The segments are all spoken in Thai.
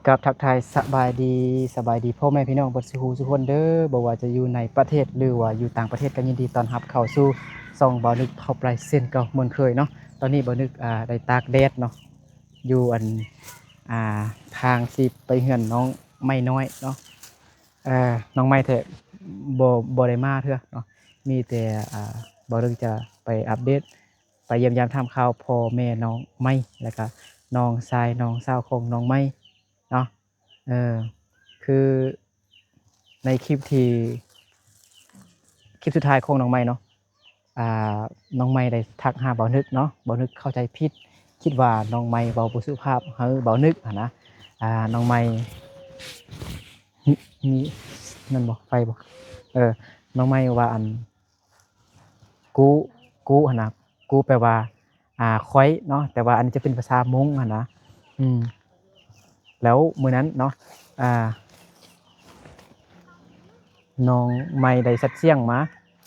กับทักทายสบายดีพ่อแม่พี่น้องเบิดสุขทุกคนเด้อบ่ว่าจะอยู่ในประเทศหรือว่าอยู่ต่างประเทศก็ยินดีต้อนรับเข้าสู่ช่องบ่าวนึกเฮาปลายเส้นเก่าเหมือนเคยเนาะตอนนี้บ่าวนึกได้ตากแดดเนาะอยู่อ่าทางสิไปเฮือนน้องไม้น้อยเนาะน้องไม้แท้บ่ได้มาเทื่อเนาะมีแต่บ่าวนึกจะไปอัปเดตไปเยี่ยมยามทำข่าวพ่อแม่น้องไม้แล้วก็น้องชายน้องสาวของน้องไม้ เนาะเออคือในคลิปสุดท้ายของน้องไม้เนาะอ่าน้องไม้ได้ทักหาเบานึกเนาะเบานึกเข้าใจผิดคิดว่าน้องไม้เบาบ่สุภาพเฮ้อเบานึกหั้นนะน้องไม้มีนั่นบ่ไฟบ่น้องไม้ว่ากูกูหั่นน่ะกูแปลว่าข้อยเนาะแต่ว่าอันนี้จะเป็นภาษามงหั่นนะอืมแล้วมื้อนั้นเนาะอ่า น้องไม่ได้สัดเสียงมา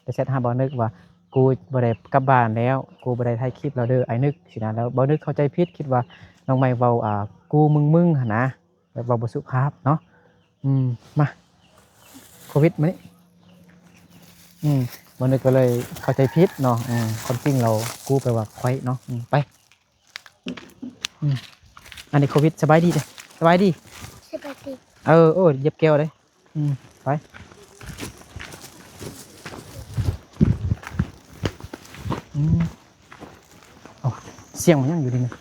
ได้แชทหาบ่นึกว่ากูบ่ได้กลับบ้านแล้วกูบ่ได้ถ่ายคลิปแล้วเด้อไอ้นึกสินะแล้วบ่นึกเข้าใจผิดคิดว่าน้องไม่เว้ากูมึงหั่นนะแบบเว้าบ่สุภาพเนาะอืมมาโควิดมานี่บ่นึกก็เลยเข้าใจผิดเนาะความจริงเรากูแปลว่าข้อยเนาะไปอืมอันนี้โควิดสบายดีเด้อสบายดีสบายดีเหย็บแก้วเด้ไปอืม อ้าวเสียงมันยังอยู่ดีนะ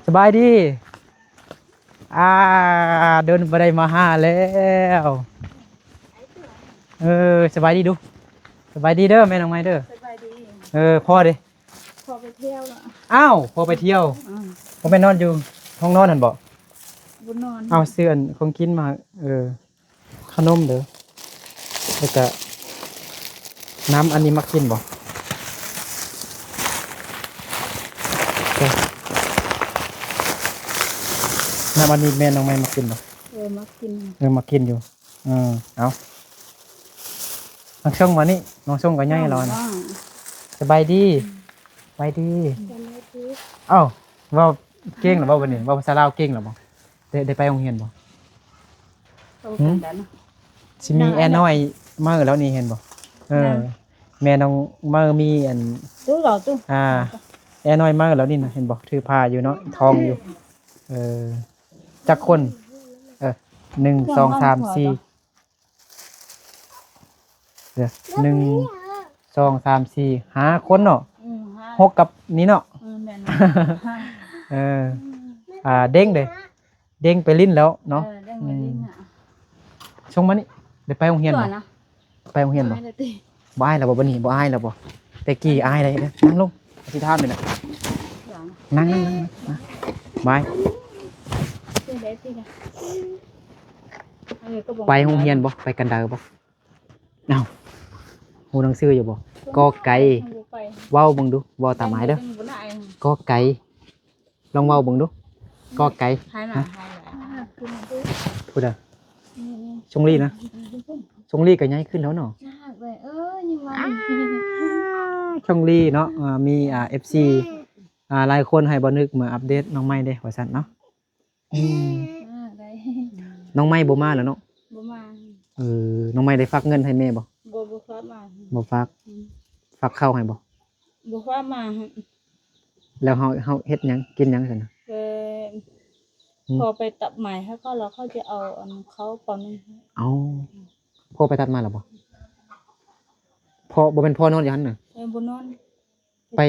สบายดีเดินไปได้มาห้าแล้วสบายดีดูสบายดีเด้อแม่น้องไม้เด้อสบายดีพ่อดิพอไปเที่ยวแล้วอ้าวพ่อไปเที่ยวผมไปนอนอยู่ห้องนอนนั่นบ่บุญนอนเอาเสื้อของกินมาขนมเด้อแล้วก็น้ำอันนี้มากินบ่น้ำอันนี้แม่น้องไม้มากินบ่มากินมากินอยู่เอาน้องช่องมานี่น้องช่องก็ย่ายรอนะสบายดีสบายดีเอ้าเว้าเก่งหรือเปล่าวันนี้เว้าภาษาลาวเก่งหรือเปล่าได้ไปโรงเรียนบ่สิมีแอนน้อยมาแล้วนี่เห็นบ่แม่น้องมามีตู้เหรอตู้แอนน้อยมาแล้วนี่นะเห็นบ่ถือผ้าอยู่เนาะทองอยู่จักคน1 2 3 4เดี๋ยว1 2 3 4 5คนเนาะ6กับนี้เนาะเด้งเด้งไปลิ้นแล้วเนาะชงมานี่เดี๋ยวไปโรงเรียนบ่ไปโรงเรียนบ่บ่อายแล้วบ่บัดนี้บ่อายแล้วบ่แต่กี้อายได้เด้อนั่งลงอธิษฐานเลยนะนั่งบายไปโรงเรียนบ่ไปกันดาบ่เอ้าฮู้หนังสืออยู่บ่กอไก่เว้าเบิ่งดูเว้าตามหมายเด้อกอไก่ลองเว้าเบิ่งดูกอไก่พูดเด้อชงลี่นะชงลี่ก็ใหญ่ขึ้นแล้วเนาะชงลี่เนาะมีFC หลายคนให้บ่นึกมาอัปเดตน้องไม้เด้ว่าซั่นเนาะน้องไม้บ่มาแล้วเนาะบ่มาน้องไม้ได้ฝากเงินให้แม่บ่บ่ฝากมาบ่ฝากข้าวให้บ่ฝากมาแล้วเฮาเฮ็ดหยังกินหยังซั่นน่ะพอไปตัดใหม่ให้เขาแล้วเขาจะเอาเขาปอนนึงเอาพ่อไปตัดมาแล้วบ่พ่อบ่เป็นพ่อนอนอยู่หั่นน่ะบ่นอนไป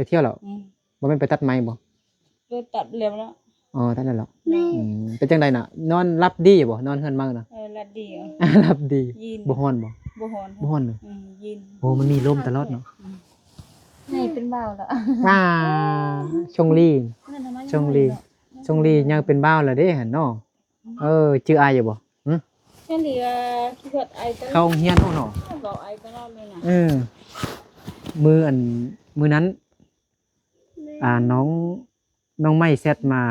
เที่ยวแล้วบ่แม่นไปตัดไม้บ่ไปตัดแล้วตัดแล้วเป็นจังไดน่ะนอนหลับดีบ่นอนเฮือนมาน่ะหลับดีหลับดีบ่ฮ้อนบ่บ่ฮ้อนเลยยินโอ้มันมีลมตลอดเนาะนี่เป็นบ่าวแล้วชงลี่ยังเป็นบ่าวแล้วเด้หั่นเนาะชื่ออายอยู่บ่นั่นดิคิดว่าไอ้ตลอดเข้าโรงเรียนเนาะบอกไอ้ตลอดเลยนะมื้อนั้นน้องไม้แชทมา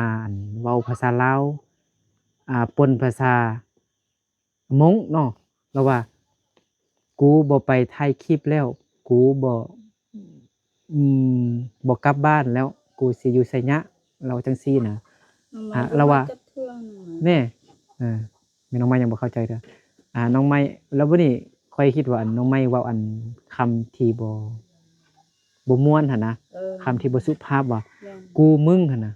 เว้าภาษาลาวปนภาษามงเนาะแล้วว่ากูบ่ไปถ่ายคลิปแล้วกูบ่ อืมบ่กลับบ้านแล้วกูสิอยู่ไสยะเราจังซี่น่ะ เราว่า จักเทื่อหนึ่ง แน่แม่น้องไม้ยังบ่เข้าใจเด้อน้องไม้แล้วบัดนี้ข้อยคิดว่าอันน้องไม้เว้าอันคำที่บ่ม่วนหั่นนะคำที่บ่สุภาพว่า แม่น กูมึงหั่นน่ะ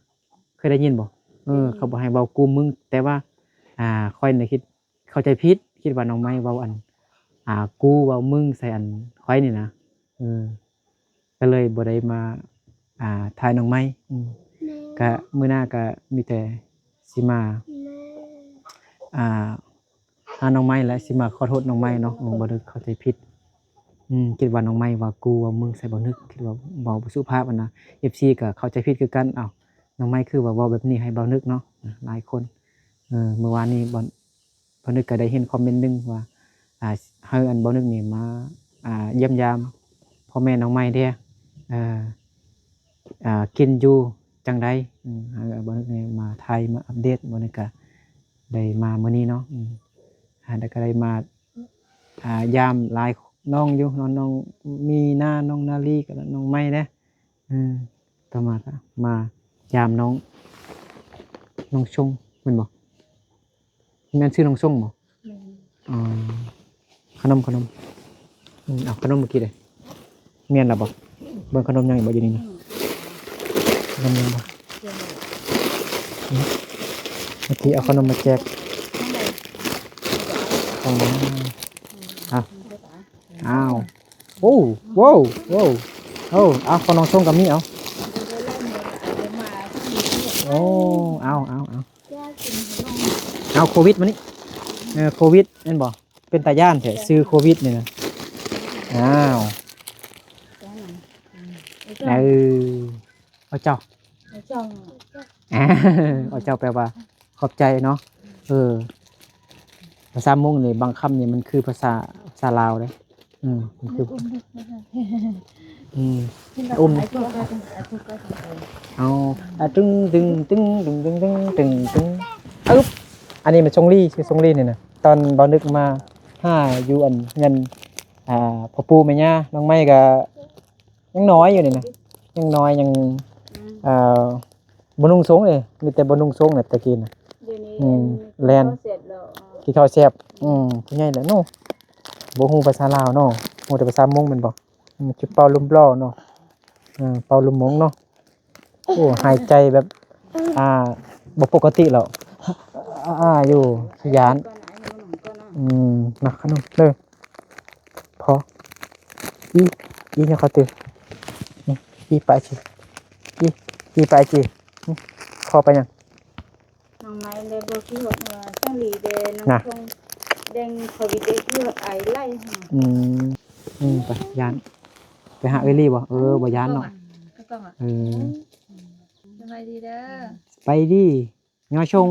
เคยได้ยินบ่ ได้ยิน เขาบอกให้เว้ากูมึง แต่ว่าข้อยน่ะคิดเข้าใจผิดคิดว่าน้องไม้เว้าอันกูเว้ามึงใส่อันข้อยนี่นะก็เลยบ่ได้มาทายน้องไม้ก็มื้อหน้าก็มีแต่สิมาหาน้องไม้และสิมาขอโทษน้องไม้เนาะบ่ได้เข้าใจผิดคิดว่าน้องไม้ว่ากูว่ามึงใส่บ่นึกคิดว่าเว้าบ่สุภาพอะนะ FC ก็เข้าใจผิดคือกันอ้าวน้องไม้คือว่าเว้าแบบนี้ให้เบานึกเนาะหลายคนเมื่อวานนี้บ่นึกก็ได้เห็นคอมเมนต์หนึงว่าให้อันบ่นึกนี่มาเยี่ยมยามพ่อแม่น้องไม้เด้กินอยู่จังไดบ่นึกนี่มาไทยมาอัปเดตบ่นึกก็ได้มามื้อนี้เนาะแล้วก็ได้มายามหลายน้องอยู่น้องมีนาน้องนาลีกับน้องไม้เด้ต่อมาก็มายามน้องชงแม่นบ่แม่นชื่อน้องชงบ่ แม่น อ๋อขนมเอาขนมเมื่อกี้เลยแม่นล่ะบ่เบิ่งขนมยังอีกบ่อยู่นี่นะขนมยังบ่ เดี๋ยว เมื่อกี้เอาขนมมาแจกของน้องอ้าวโอ้ว้าวเอาของน้องชงกับมีเอาโอ้เอาโควิดมานี่โควิดแม่นบ่เป็นตาย่านแท้ซื้อโควิดนี่นะอ้าวเอาเจ้าเอาเจ้าแปลว่าขอบใจเนาะภาษามงนี่บางคำนี่มันคือภาษาลาวเลยมันคืออุ้มเอาตึ้งอึ๊บอันนี้มันชงลี่คือชงลี่นี่นะตอนบ่นึกมาอยู่อันเงินพ่อปู่แม่ย่าน้องไม้ก็ยังน้อยอยู่นี่นะยังน้อยยังบ่นุ่งทรงเลยมีแต่บ่นุ่งทรงน่ะตะกี้น่ะแลนกินข้าวแซ่บผู้ใหญ่แหละเนาะบ่ฮู้ภาษาลาวเนาะฮู้แต่ภาษามงแม่นบ่จุดเป่าลมปล้อเนาะเป่าลมมงเนาะโอ้หายใจแบบบ่ปกติแล้วอยู่ขยันนักขนมเด้อพออีเนี่ยเขาตื่นอีไปสิอีไปสิขอไปยัง น้องไม้เลยบ่คิดว่าจังหลีเดน้องคงแดงโควิดได้คือไอไล่หั่นไปยานไปหาเอลี่บ่บ่ยานเนาะสบายดีเด้อไปดิงอชง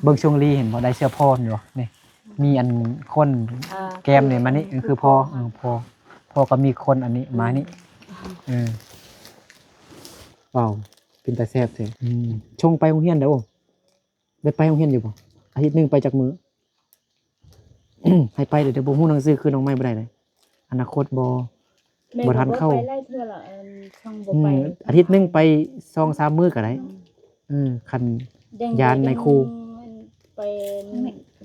เบิ่งชงลีเห็นบ่ได้เสื้อพรอยู่นี่มีอันคนแก้มนี่มานี่คือพอก็มีคนอันนี้มานี่ว้าวเป็นตาแซ่บแท้ชงไปโรงเรียนเด้อได้ไปโรงเรียนอยู่บ่อาทิตย์นึงไปจักมื้อ ให้ไปเดี๋ยวบ่ฮู้หนังสือคือน้องไม้บ่ได้เลยอนาคตบ่ทันเข้าไปไล่เทื่อละช่องบ่ไปอาทิตย์นึงไป 2-3 มื้อก็ได้คันยานในครูไป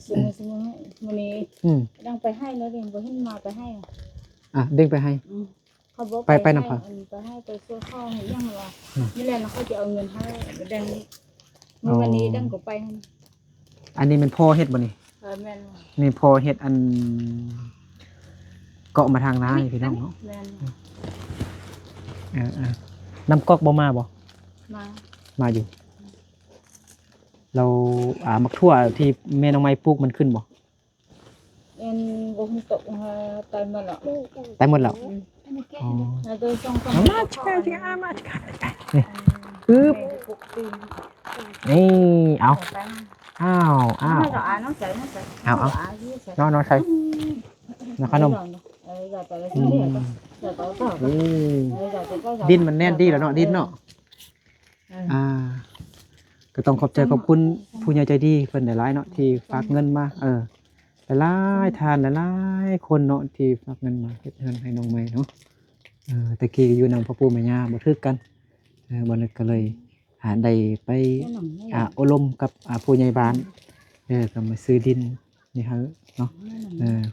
ซื้อมื้อนี้ดังไปให้แล้วเด้บ่เห็นมาไปให้เด้งไปให้เขาบ่ไปนำค่ะไปให้ไปซื้อข้าวให้ยังว่านี่แหละเขาจะเอาเงินให้ดังเมื่อวันนี้ดังก็ไปอันนี้มันพ่อเฮ็ดบ่นี่แม่นนี่พ่อเฮ็ดอันเกาะมาทางน้าพี่น้องเนาะแม่นน้ำก๊อกบ่มาบ่มาอยู่เรามักทั่วที่แม่น้องไม้ปลูกมันขึ้นบ่บ่ฮู้ตกตายหมดแล้วอ๋อโดยส่งมาปึ๊บนี่เอาน้องใส่น้องใส่น้องขนมดินมันแน่นดีแล้วเนาะดินเนาะก็ต้องขอบใจขอบคุณผู้ใหญ่ใจดีเพิ่นหลายๆเนาะที่ฝากเงินมา หลายๆทานหลายๆคนเนาะที่ฝากเงินมาเฮ็ดเฮือนให้น้องใหม่เนาะตะกี้อยู่นำพ่อปู่แม่ย่าบ่ถึกกันบ่นึกก็เลยได้ไปอบรมกับผู้ใหญ่บ้านก็มาซื้อดินนี่ครับเนาะ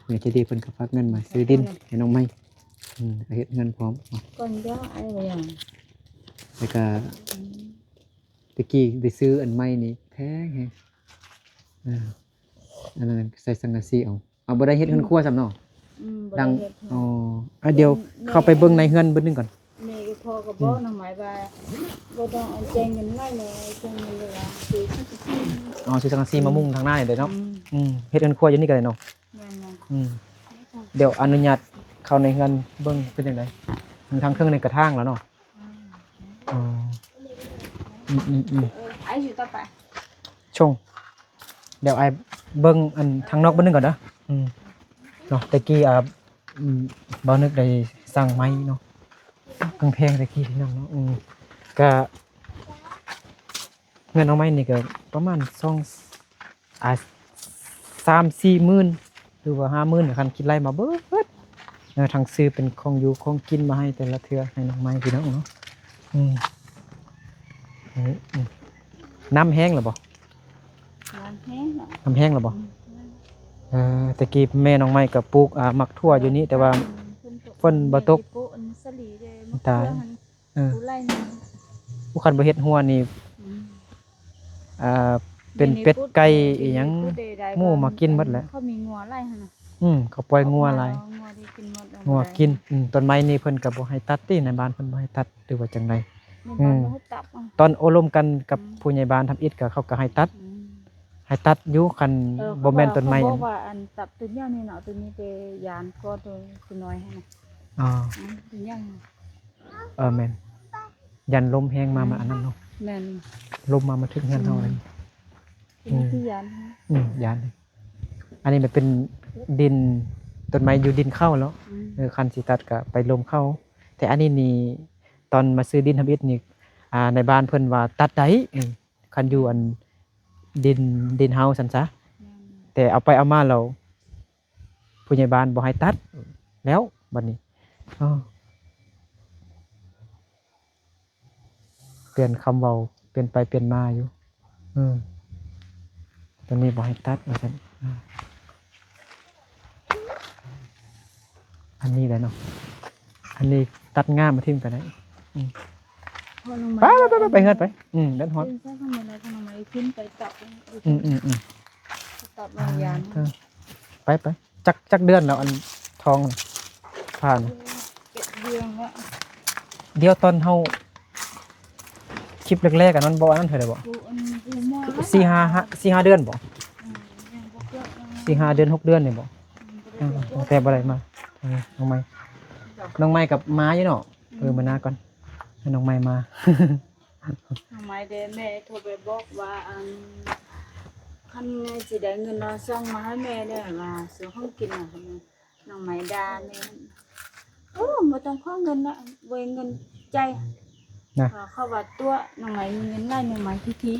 ผู้ใหญ่ใจดีเพิ่นก็ฝากเงินมาซื้อดินให้น้องใหม่ก็เฮ็ดเงินพร้อมเนาะ con gió ai vậy à แล้วก็ตะกี้ไปซื้ออันใหม่นี่แพงแฮงอันนั้นใส่สังกะสีเอาบ่ได้เฮ็ดเฮือนครัวซ้ำเนาะ bà ดัง đây hết อ๋อเดี๋ยวเข้าไปเบิ่งในเฮือนเบิ่งนึงก่อน mẹ cái pho cái bó nó mày bà bố đang ăn chen cái này này chen cái này là từ sắc cái อ๋อซื้อสังกะสีมามุงทางหน้านี่เด้อเนาะเฮ็ดเฮือนครัวอยู่นี่ก็ได้เนาะ nè nè เดี๋ยวอนุญาตเข้าในเฮือนเบิ่งเป็นจังไดทางเครื่องในกระถางแล้วเนาะอ๋อai chịu ta phải ชงเดี๋ยวไอ้เบิ่งอันทางนอกเบิ่งนึงก่อนเด้อเนาะตะกี้บ่นึกได้สั่งไม้เนาะกำแพงตะกี้พี่น้องเนาะก็เงินเอาไม้นี่ก็ประมาณ3-4 หมื่นหรือว่า50,000คันคิดไล่มาเบิดทางซื้อเป็นของอยู่ของกินมาให้แต่ละเทื่อให้น้องไม้พี่น้องเนาะน้ำแห้งแล้วบ่ làm hết rồi น้ำแห้งแล้วบ่ตะกี้แม่น้องไม้ก็ปลูกหมักทั่วอยู่นี่แต่ว่า phân bà túc. Tái.ผู้คันบ่เฮ็ดหัวนี่เป็นเป็ดไก่อีหยังหมูมากินหมดแหละ เขามีงัวไล่หั่นน่ะ เขาปล่อยงัวหลาย งัวที่กินหมด งัวกินต้นไม้นี่เพิ่นก็บ่ให้ตัดติในบ้านเพิ่นบ่ให้ตัดหรือว่าจังได ตอนอบรมกันกับผู้ใหญ่บ้านทำอิฐก็เขาก็ให้ตัดอยู่คันบ่แม่นต้นไม้ เขาบอกว่าอันตัดต้นยางนี่เนาะตัวนี้ไปยานก็ตัวน้อยให้น่ะต้นยาง แม่นยันลมแห้งมาอันนั้นเนาะ แม่น ลมมาถึงเฮือนเฮาเลย ที่ยาน ยานอันนี้มันเป็นดินต้นไม้อยู่ดินเข้าแล้วคันสิตัดก็ไปลมเข้าแต่อันนี้นี่ตอนมาซื้อดินทำอิฐนี่ในบ้านเพิ่นว่าตัดได้คันอยู่อันดินเฮาซั่นซะแต่เอาไปเอามาแล้วผู้ใหญ่บ้านบ่ให้ตัดแล้วบัดนี้เปลี่ยนคำเว้าเปลี่ยนไปเปลี่ยนมาอยู่ตอนนี้บ่ให้ตัดว่าซั่นอันนี้แหละเนาะอันนี้ตัดง่ามมาทิ้งไปไหนไปเฮือนไปเดินฮอดตัดมายาน ไปจักเดือนแล้วอันทองผ่านเดี๋ยวตอนเฮาคลิปแรกๆกันมันบ่อันนั้นเท่าใดบ่4-5 เดือนบ่4-5 เดือน 6 เดือนนี่บ่แต่บ่ได้มาน้องไม้กับม้าอยู่เนาะมาหน้าก่อนให้น้องไม้มาน้องไม้เด้แม่โทรไปบอกว่าคันสิได้เงินเราส่งมาให้แม่ได้ว่าซื้อของกินน่ะน้องไม้ด่าแม่บ่ต้องขอเงินละเว้ยเงินใจเขาว่าตัวน้องไม้มีเงินไล่น้องไม้ที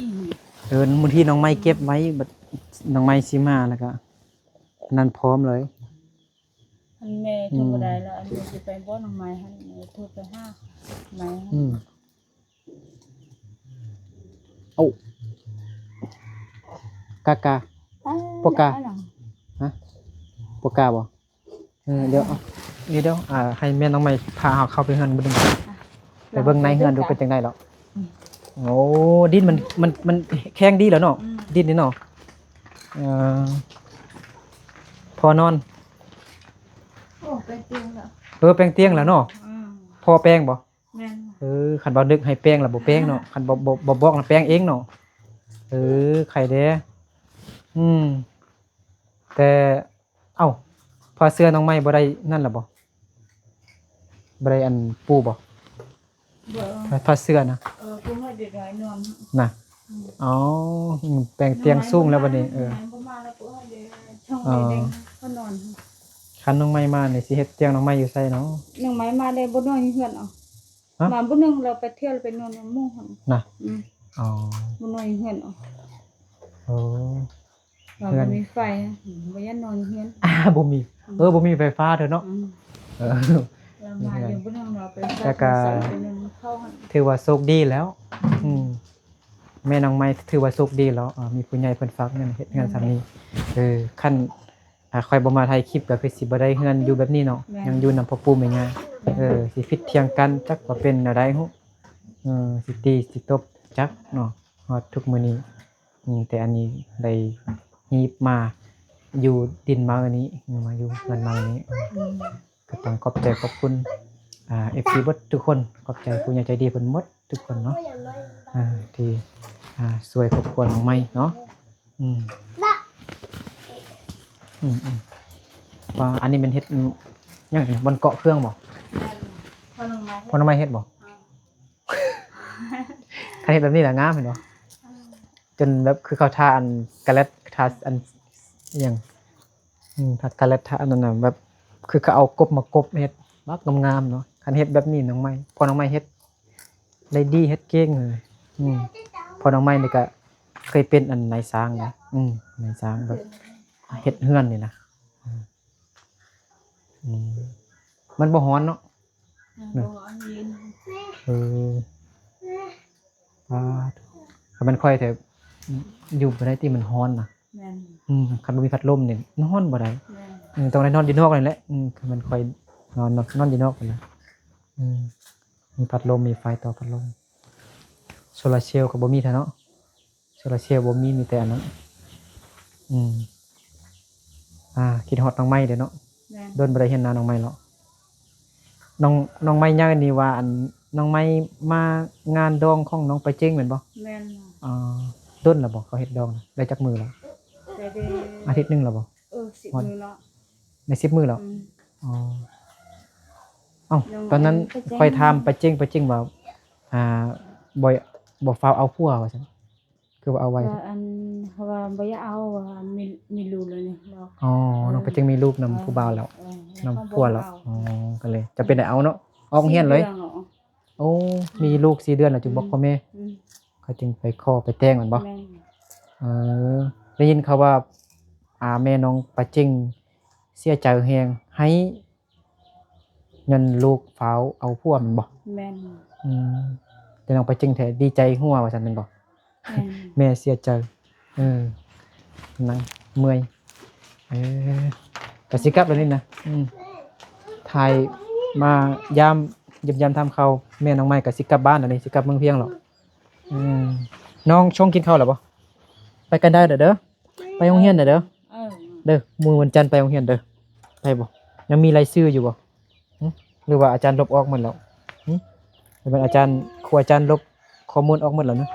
บางทีน้องไม้เก็บไว้น้องไม้สิมาแล้วก็นั่นพร้อมเลยอันแม่โทรบ่ได้แล้วอันนี้สิไปบ่น้องไม้หั่นโทรไปหาไม้กาปกาฮะปกาบ่เดี๋ยวให้แม่น้องไม้พาเข้าไปเฮือนบ่ดึงไปเบิ่งในเฮือนดูเป็นจังได๋หรอโอ้ดินมันแข็งดีแล้วเนาะดินนี่เนาะพอนอนแปลงเตียงแล้วแปลงเตียงแล้วเนาะพอแปลงบ่แม่นคันบ่นึกให้แปลงแล้วบ่แปลงเนาะคันบ่บอกแล้วแปลงเองเนาะไข่แด้แต่พอเสื้อน้องไม้บ่ได้นั่นล่ะบ่ได้อันปูบ่พอเสื้อนะกูให้เด็กน้อยนอนน่ะแปลงเตียงสูงแล้วบัดนี้บ่มาแล้วกูให้เด็กช่องไปเด็กก็นอนคันน้องไม้มานี่สิเฮ็ดเตียงน้องไม้อยู่ไสเนาะน้องไม้มาได้บ่นอนอยู่เฮือนมาบ่นึงเราไปเที่ยวไปนอนหมู่หั่นน่ะบ่นอนอยู่เฮือน ว่า เฮื บ่ อน มีไฟบ่ยันนอนเฮือน บ่มีบ่มีไฟฟ้าเด้อเนาะ อืม เออ เรามาอยู่บ่ต้องเราไป แล้วก็ ใส่เป็นหนึ่งเข้าหั่น ถือว่าโชคดีแล้ว อืมแม่น้องไม้ถือว่าโชคดีแล้วมีผู้ใหญ่เพิ่นฝากเงินเฮ็ดเฮือนซำนี้คันค่อยบ่มาถ่ายคลิปก็คือสิบ่ได้เฮือนอยู่แบบนี้เนาะยังอยู่นำพ่อปู่แม่ย่าสิผิดเถียงกันจักว่าเป็นแนวใดฮู้สิตีสิตบจักเนาะฮอดทุกมื้อนี้แต่อันนี้ได้ฮีบมาอยู่ดินมาอันนี้มาอยู่เฮือนมาอันนี้ อืม ก็ต้องขอบใจขอบคุณFC เบิดทุกคนขอบใจผู้ใหญ่ใจดีเพิ่นหมดทุกคนเนาะที่ช่วยครอบครัวน้องไม้เนาะอืมว่าอันนี้เป็นเฮ็ดหยังบนเกาะเครื่องบ่ พอลงมา พอน้องไม้เฮ็ดบ่คันเฮ็ดแบบนี้ล่ะงามเห็นบ่จนแบบคือเขาทาอันกะเล็ดทาอันอิหยังทากะเล็ดทาอันนั้นน่ะแบบคือเขาเอากบมากบเฮ็ดบักงามๆเนาะคันเฮ็ดแบบนี้น้องไม้พอน้องไม้เฮ็ดได้ดีเฮ็ดเก่งเลยพอน้องไม้นี่ก็เคยเป็นอันนายสร้างนะนายสร้างแบบเฮ็ดเฮือนนี่นะมันบ่ฮ้อนเนาะ บ่อันยืน อ่าถ้ามันค่อยแต่อยู่บ่ได้ที่มันฮ้อนน่ะ แม่น คันบ่มีพัดลมนี่นอนบ่ได้ แม่น ต้องได้นอนอยู่นอกนี่แหละคันมันค่อยนอนอยู่นอกนั่นน่ะมีพัดลมมีไฟต่อพัดลมโซลาร์เซลล์ก็บ่มีแท้เนาะโซลาร์เซลล์บ่มีแต่อันนั้นคิดฮอดน้องไม้เด้อเนาะ แม่น โดนบ่ได้เห็นหน้าน้องไม้หรอกน้องไม้ย่างนี่ว่าอันน้องไม้มางานดองของน้องไปเจ้งแม่นบ่ แม่น ดนแล้วบ่เขาเฮ็ดดองน่ะได้จักมื้อแล้ว แต่เด้ อาทิตย์หนึงแล้วบ่ 10มื้อเนาะ ได้10มื้อแล้ว อืม อ๋อเอ้าตอนนั้นค่อยถามไปเจ้งว่าบ่บ่ฟ้าวเอาผัวว่าซั่นคือว่าเอาไว้ ว่าอันว่าบ่อยากเอาว่ามีลูกเลยนี่เรา อ๋อน้องไปเจ้งมีลูกนำผู้บ่าวแล้วนำผัวแล้วก็เลยจะเป็นได้เอาเนาะออกโรงเรียนเลย โอ้มีลูก4เดือนแล้วจึงบอกพ่อแม่เขาจึงไปขอไปแต่งมันบ่ แม่น ได้ยินเขาว่าแม่น้องปาจิ้งเสียใจแฮงให้เงินลูกฟ้าวเอาผัวแมันบ่ แม่น แต่น้องปาจิ้งแท้ดีใจหัวว่าซั่นแม่นบ่ แม่น แม่เสียใจนั่งเมื่อยก็สิกลับแล้วนี่นะถ่ายมายามเยี่ยมยามทำข้าวแม่น้องไม้ก็สิกลับบ้านแล้วนี่สิกลับเมืองเพียงหรอกน้องชงกินข้าวแล้วบ่ไปกันได้เด้อไปโรงเรียนเด้อ เด้อมื้อวันจันทร์ไปโรงเรียนเด้อไปบ่ยังมีรายชื่ออยู่บ่หรือว่าอาจารย์ลบออกหมดแล้วหรือว่าอาจารย์ลบข้อมูลออกหมดแล้วนะ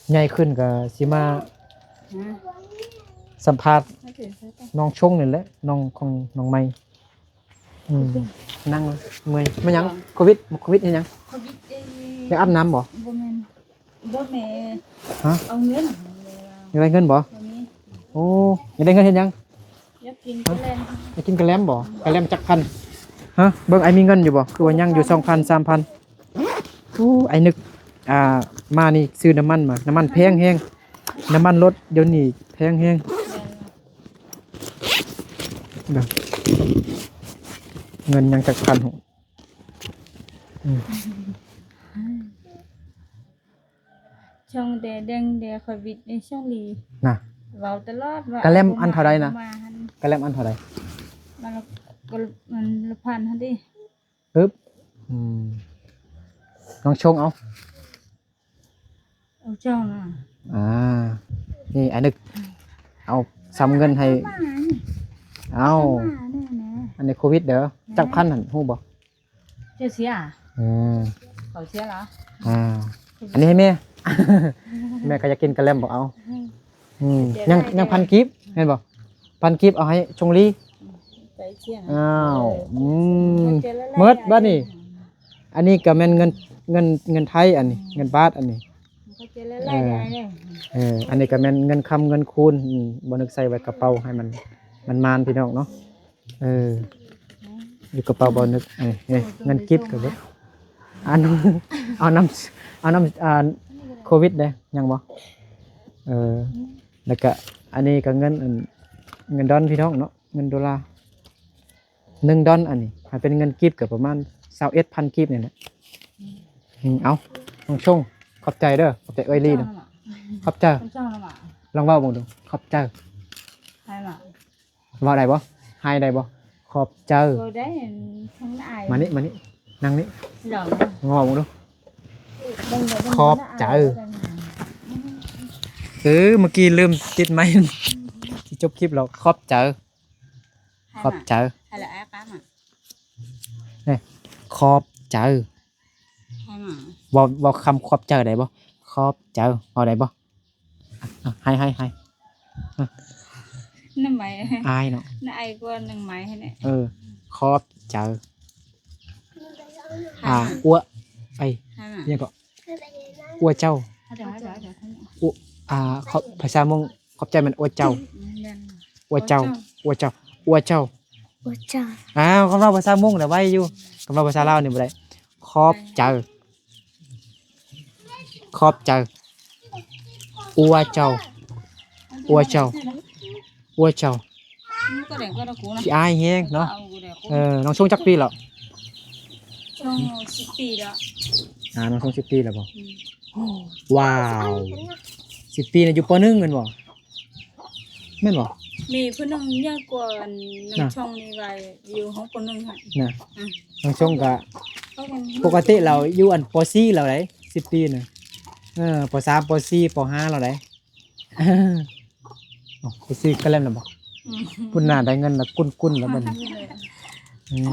ใหญ่ขึ้นก็สิมาสัมภาษณ์น้องชงนี่แหละน้องของน้องไม้นั่งเมื่อยมันหยังโควิดเฮ็ดหยัง เขาบิดเอง อยากอาบน้ำบ่ บ่แม่นบ่แม่ ฮะ เอาเงิน อยากได้เงินบ่ บ่มี โอ้อยากได้เงินเฮ็ดหยัง อยากกินก็แล่น อยากกินกะแลมบ่กะแลมจักพันฮะเบิ่งไอ้มีเงินอยู่บ่คือว่ายังอยู่ 2,000 3,000โอ้ไอ้นึกมานี่ซื้อน้ำมันมาน้ำมันแพงแฮงน้ำมันรถเดี๋ยวนี้แพงแฮงเด้อเงินยังจักพันห ช่องแดงแดคอยบิดในช่องลี น่ะ เว้าตลอดว่าก ะแลมอันเท่าใดนะ มาหั่น กะแลมอันเท่าไหร่ มันก็มันละพันหั่นดิ ปึ๊บน้องชงเอา เอาเจ้าน่ะ นี่ไอ้นึกเอาซ้ำเงินให้ มานี่ เอา มาแน่นะ อันนี้โควิดเด้อจักพันหั่นฮู้บ่ เจ้าเสีย อืม เขาเสียเหรอ อันนี้ให้แม่ แม่ก็อยากกินกะแลมบ่เอายังพันกิฟเห็นบ่พันกิฟเอาให้ชงลี ไปเสีย อ้าวเมิดบัดนี้อันนี้ก็แม่นเงินไทยอันนี้เงินบาทอันนี้ เขาจะละลายได้เลย อันนี้ก็แม่นเงินคำเงินคูณบ่นึกใส่ไว้กระเป๋าให้มันมานพี่น้องเนาะอยู่กระเป๋าบ่นึกเงินกิฟก็เบิดเอาน้ำโควิดเด้ยังบ่ เออแล้วก็อันนี้ก็เงินเงินดอลพี่น้องเนาะเงินดอลลาร์1ดอลอันนี้ถ้าเป็นเงินกีบก็ประมาณ21,000กีบนี่แหละเอาน้องชงขอบใจเด้อขอบใจเอ้ยลี่เด้อขอบใจ con cho nó mà ลองเว้าเบิ่งดูขอบใจ hay mà เว้าได้บ่ให้ได้บ่ขอบใจ rồi đấy không ai มานี่นั่งนี่ lợn งอเบิ่งดู đừng để đừng Khọp có ai chữ. เมื่อกี้ลืมติดไม้ ที่จบคลิปแล้วขอบใจ hay ขอบ mà ใจ hay là ác lắm à ขอบใจ hay mà เว้าคำขอบใจได้บ่ขอบใจเว้าได้บ่ให้ nó mày อายเนาะ nó ai quên thằng mày hay này ขอบใจ hay mà อ้วไอ้ hay mà ยังก็อ้วเจ้า hay rồi hay rồi ขอบภาษามงขอบใจมันอ้วเจ้า nên อ้วเจ้าอ้วเจ้าอ้วเจ้า ôi trời คำว่าภาษามงน่ะไว้อยู่คำว่าภาษาลาวนี่บ่ได้ขอบใจขอบใจอ้วเจ้าอ้วเจ้าอ้วเจ้า có đèn có đâu cũ này ขี้อายแฮงเนาะ có đèn cũ น้องชงจักปีแล้ว trong xịt tì đó น้องชง10 ปีแล้วบ่ว้าว10 ปีน่ะอยู่ป .1 แม่นบ่แม่นบ่ mì phương nông nhá của nông trong này vài yêu không có nông hả น่ะ à น้องชงก็ có con ปกติเราอยู่อันป .4 แล้วได้10 ปีน่ะป .3 ป .4 ป .5 แล้วได้ป .4 ก็เล่นแล้วบ่ ừ. พุ่นน่ะได้เงินแล้วกุ้นๆแล้วบัดนี้ Rồi.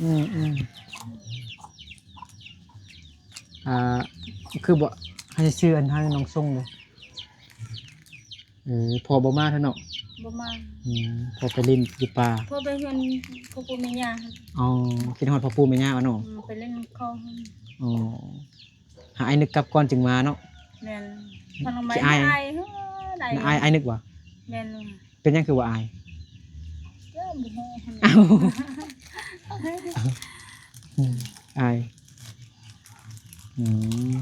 อืมคือบ่ให้ชื่ออันทางน้องส่งเลยพอบ่มาเท่าเนาะ Bố mà พอไปลินอยู่ป่า พ่อไปเฮือนพ่อปู่แม่ย่า อ๋อคิดฮอดพ่อปู่แม่ย่าเอาเนาะ ไปเล่นเข้าเฮือน อ๋อหาไอ้นึกกลับก่อนจึงมาเนาะ แม่นทางไม้ ขี้อาย อายเฮ้อได้ ไอ้นึกว่า แม่นเลย เป็นหยังคือว่าอาย เด้อบ่ฮู้หั่น อ้าวอายอืม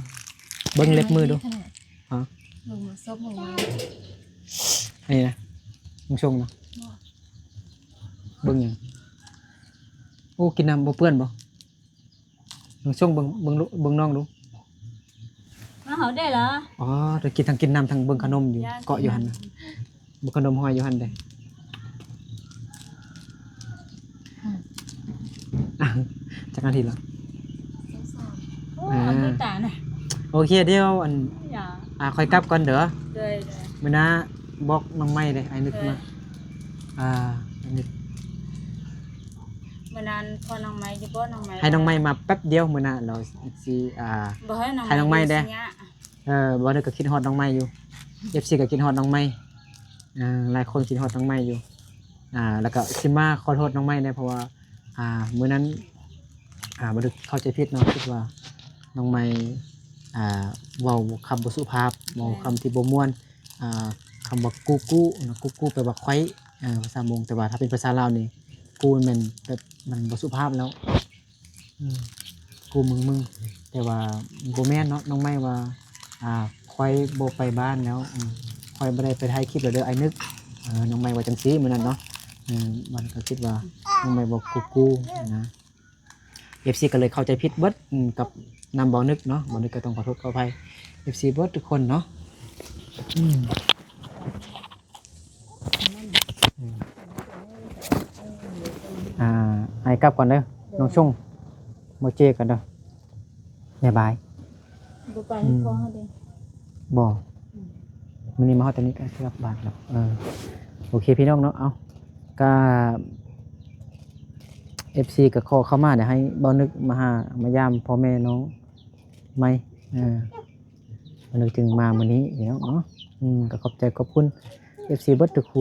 เบิ่งเล็บมือดูฮะ ลงมาซบลงมา อันนี้นะน้องชงนะเบิ่งหยังโอ้กินน้ำบ่เปื้อนบ่น้องชงเบิ่งน้องดู nó hỏi đây là อ๋อเดี๋ยวกินทั้งกินน้ำทั้งเบิ่งขนมอยู่เกาะอยู่หั่นน่ะเบิ่งขนมห้อยอยู่หั่นเด้จักนาทีแล้ว ăn cái tả này โอเคเดี๋ยวอัน dạ ค่อยกลับก่อนเด้อ rồi rồi มื้อหน้าบอกน้องไม้เด้ไอ้นึกมาไอ้นึก mình ăn con nòng máy chứ có nòng máy ให้น้องไม้มาแป๊บเดียวมื้อหน้าเราสิบ่ให้นอง ให้น้องไม้เด้ สิยะ บ่นึกก็คิดฮอดน้องไม้อยู่ FC ก็คิดฮอดน้องไม้หลายคนคิดฮอดน้องไม้อยู่แล้วก็สิมาขอโทษน้องไม้ได้เพราะว่ามื้อนั้นบ่นึกเข้าใจผิดเนาะคิดว่าน้องไม้เว้าคำบ่สุภาพเว้าคำที่บ่ม่วนคำว่ากูนะกูแปลว่าไขว้ภาษามงแต่ว่าถ้าเป็นภาษาลาวนี่กูมันแบบมันบ่สุภาพแล้วกูมึงแต่ว่าบ่แม่นเนาะน้องไม้ว่าไขว้บ่ไปบ้านแล้วไขว้บ่ได้ไปถ่ายคลิปแล้วเด้อไอ้นึกน้องไม้ว่าจังซี่มื้อนั้นเนาะมันก็คิดว่าน้องไม้บอกกูนะ FC ก็เลยเข้าใจผิดเบิดกับนำบ่นึกเนาะบ่นึกก็ต้องขอโทษขออภัย FC เบิดทุกคนเนาะไอ้กลับก่อนเด้อน้องชงบ่เจกันเด้อบ๊ายบาย บ่ไปขอให้ดิ บ่มื้อนี้มาฮอดตอนนี้ก็กลับบ้านแล้วโอเคพี่น้องเนาะเอาก็ FC ก็ขอเข้ามาเดี๋ยวให้บ่นึกมาหามายามพ่อแม่น้องไหมบ่นึกจึงมามื้อนี้พี่น้องเนาะก็ขอบใจขอบคุณ FC เบิดทุกค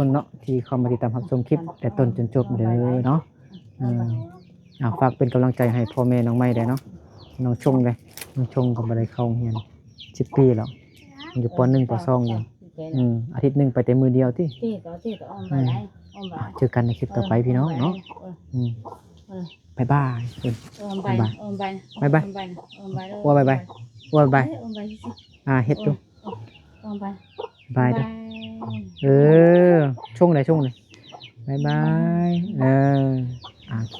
นเนาะที่เข้ามาติดตามรับชมคลิปแต่ต้นจนจบเด้อเนาะฝากเป็นกำลังใจให้พ่อแม่น้องไม้ได้เนาะน้องชงเลยน้องชงก็บ่ได้เข้าโรงเรียน10 ปีแล้วอยู่ป .1 ป .2 อยู่อาทิตย์หนึงไปแต่มื้อเดียวติ ที่ก็ออมไปได้ออมไป เจอกันในคลิปต่อไปพี่น้องเนาะบ๊ายบายเพิ่น ออมไปออมไป บ๊ายบาย ออมไป ว่าบ๊ายบายว่าบ๊ายบาย ออมไปสิ เฮ็ดดู ไป บายเด้อเออช่วงไหนบายบายโอเค